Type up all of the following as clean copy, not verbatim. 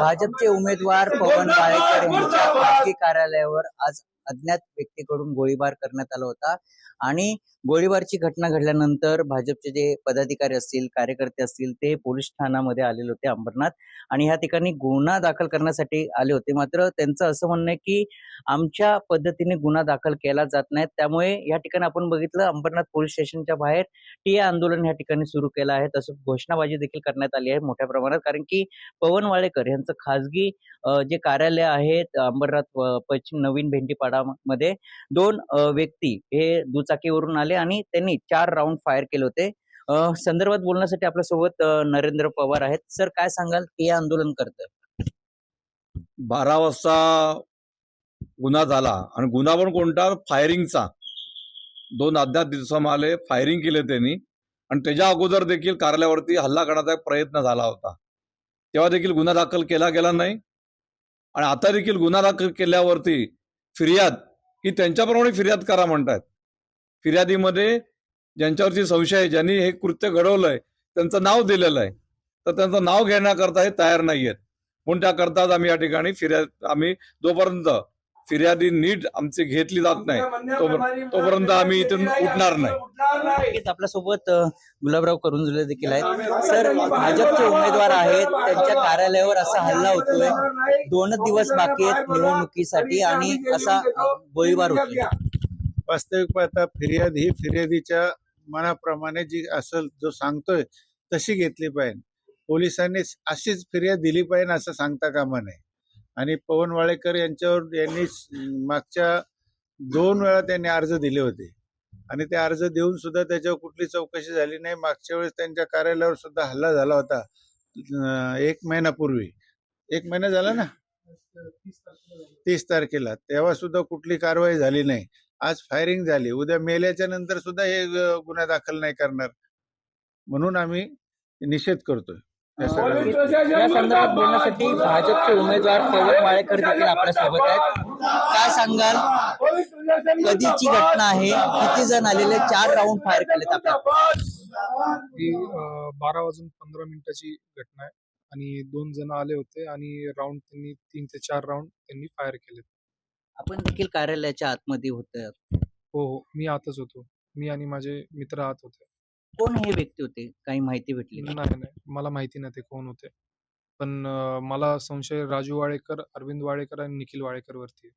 भाजपचे उमेदवार पवन वाळेकर यांच्या खासगी कार्यालयावर आज अज्ञात व्यक्तीकडून गोळीबार करण्यात आला होता आणि गोळीबारची घटना घडल्यानंतर भाजपचे जे पदाधिकारी असतील, कार्यकर्ते असतील, ते पोलीस ठाण्यामध्ये आलेले होते अंबरनाथ आणि ह्या ठिकाणी गुन्हा दाखल करण्यासाठी आले होते. मात्र त्यांचं असं म्हणणं आहे की आमच्या पद्धतीने गुन्हा दाखल केला जात नाही. त्यामुळे या ठिकाणी आपण बघितलं अंबरनाथ पोलीस स्टेशनच्या बाहेर ठिय्या आंदोलन या ठिकाणी सुरू केलं आहे. तसंच घोषणाबाजी देखील करण्यात आली आहे मोठ्या प्रमाणात, कारण की पवन वाळेकर यांचं खासगी जे कार्यालय आहे अंबरनाथ पश्चिम नवीन भेंडीपाडामध्ये दोन व्यक्ती हे दुचाकीवरून आले आणि त्यांनी 4 राऊंड फायर केले होते. संदर्भात बोलण्यासाठी आपल्यासोबत नरेंद्र पवार आहेत. सर, काय सांगाल? हे आंदोलन करतं 12 वाजता गुन्हा झाला आणि गुन्हा पण कोणता? फायरिंगचा. 2 अज्ञात दिवसाम आले, फायरिंग केले त्यांनी आणि त्याच्या अगोदर देखील कार्यालयावरती हल्ला करण्याचा प्रयत्न झाला होता. तेव्हा देखील गुन्हा दाखल केला गेला नाही आणि आता देखील गुन्हा दाखल केल्यावरती फिर्याद ही त्यांच्याप्रमाणे फिर्याद करा म्हणतात. फिर्यादीमध्ये ज्यांच्यावरती संशय आहे, ज्यांनी हे कृत्य घडवलंय, त्यांचं नाव दिलेलं आहे, तर त्यांचं नाव घेण्याकरता हे तयार नाहीयेत. म्हणून त्याकरताच आम्ही या ठिकाणी आम्ही जोपर्यंत फिर्यादी नीट आमची घेतली जात नाही तोपर्यंत आम्ही इथून उठणार नाही. आपल्यासोबत गुलाबराव करुंजुले देखील आहेत. सर, भाजपचे उमेदवार आहेत, त्यांच्या कार्यालयावर असा हल्ला होतोय. 2 दिवस बाकी आहेत निवडणुकीसाठी आणि असा गोळीबार होतोय. वास्तविक पाहता फिर्याद ही फिर्यादीच्या मनाप्रमाणे जी असेल जो सांगतोय तशी घेतली पाहिजे. पोलिसांनी अशीच फिर्याद दिली पाहिजे असं सांगता कामा नये. आणि पवन वाळेकर यांनी मागच्या 2 वेळा त्यांनी अर्ज दिले होते आणि ते अर्ज देऊन सुद्धा त्याच्यावर कुठली चौकशी झाली नाही. मागच्या वेळेस त्यांच्या कार्यालयावर सुद्धा हल्ला झाला होता 1 महिन्यापूर्वी. 1 महिना झाला ना, 30 तारखेला. तेव्हा सुद्धा कुठली कारवाई झाली नाही. आज फायरिंग झाली, उद्या मेल्याच्या नंतर सुद्धा हे गुन्हा दाखल नाही करणार, म्हणून आम्ही निषेध करतोय. या संदर्भात बोलण्यासाठी भाजपचे उमेदवार पवन वाळेकर देखील आपल्यासोबत आहेत. काय सांगाल? कधीची घटना आहे? किती जण आलेले? 4 राऊंड फायर केलेत आपल्याला? ही 12:15 घटना आहे आणि 2 जण आले होते आणि राऊंड त्यांनी 3 ते 4 राऊंड त्यांनी फायर केलेत. आपण देखील कार्यालयाच्या आतमध्ये होते? हो, मी आतच होतो. मी आणि माझे मित्र आत होते. कोण हे व्यक्ती होते? काही माहिती भेटली? नाही, मला माहिती नाही ते कोण होते. पण मला संशय राजू वाळेकर, अरविंद वाळेकर आणि निखिल वाळेकर वरती.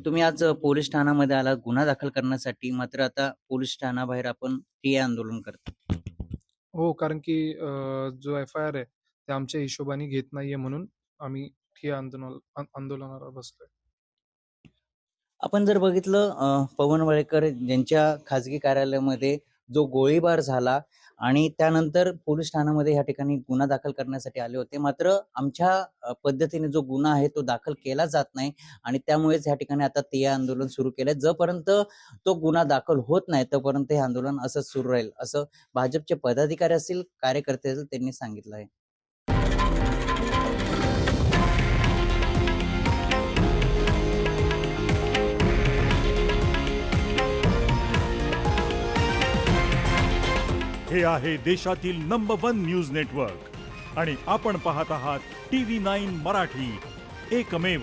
तुम्ही आज पोलीस ठाण्यामध्ये आला गुन्हा दाखल करण्यासाठी, मात्र आता पोलीस ठाण्याबाहेर आपण ठिय्या आंदोलन करतो. हो, कारण की जो FIR आहे ते आमच्या हिशोबाने घेत नाहीये म्हणून आम्ही ठिय्या आंदोलनाला बसलोय. आपण जर बघितलं पवन वाळेकर यांच्या खासगी कार्यालयामध्ये जो गोळीबार झाला आणि त्यानंतर पोलीस ठाण्यामध्ये या ठिकाणी गुन्हा दाखल करण्यासाठी आले होते. मात्र आमच्या पद्धतीने जो गुन्हा आहे तो दाखल केला जात नाही आणि त्यामुळेच या ठिकाणी आता ठिय्या आंदोलन सुरू केलंय. जोपर्यंत तो गुन्हा दाखल होत नाही तोपर्यंत हे आंदोलन असंच सुरू राहील, असं भाजपचे पदाधिकारी असतील, कार्यकर्ते असतील, त्यांनी सांगितलं आहे. हे आहे देशातील नंबर 1 न्यूज नेटवर्क आणि आपण पाहत आहात TV9 मराठी, एकमेव.